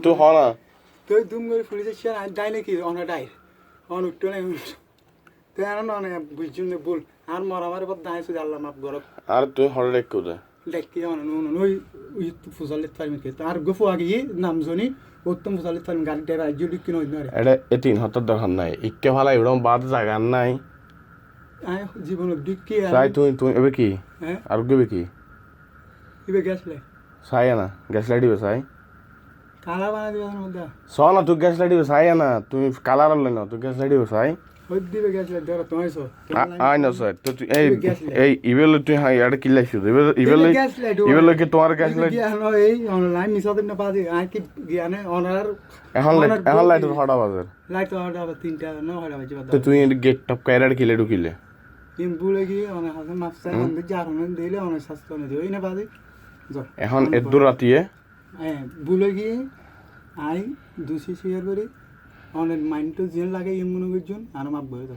তুই হ না তুই দুম করে পুলিশের চেয়ার ডাই নাকি অনেক ডাই অন উঠতো না তুই আর না বুঝছুন বল আর মরামার পর দাঁড়িয়ে শুধু আল্লাহ মাফ করো আর তুই হরে রেখ করে দেখি ওই ফুসালিত পারমি কে আর গফু আগে নামজনি উত্তম ফুসালিত পারমি গাড়ি ড্রাইভার আজ লিখি নয় না এটা এতিন হতার দরকার নাই ইকে ভালা এরকম বাদ জায়গা নাই আয় জীবন দিকি চাই তুই তুই এবে কি হ্যাঁ আর গবে কি ইবে গ্যাস লাই চাই না গ্যাস লাইট দিবে চাই কালা বানা দিবে মধ্যে চ না তুই গ্যাস লাইট দিবে চাই না তুমি কালার আনলে না তুই গ্যাস লাইট দিবে চাই হই দিবে গ্যাস লাই ধরো তোমার সো আই না স্যার তো তুই এই ইবেল তুই হাই আর কি লাইছিস ইবেল কি তোমার গ্যাস লাইট এই অনলাইন মিসাদ না পাদি আই কি জ্ঞানে অনার এখন লাইট হড়া বাজার লাইট তো হড়া বা তিনটা না হড়া বাজে তো তুই গেট টপ কাইরার কিলে ঢুকিলে ইম বুলে গিয়ে অনেক হাতে মাপসা অনেক জারনে দিলে অনেক স্বাস্থ্য নে দিই না পাদি এখন এর দূর রাতিয়ে হ্যাঁ বুলে গিয়ে আই দুসি শেয়ার করি অনেক মাইন্ড তো জেন লাগে ইম মনে করছুন আর মাপ বই তো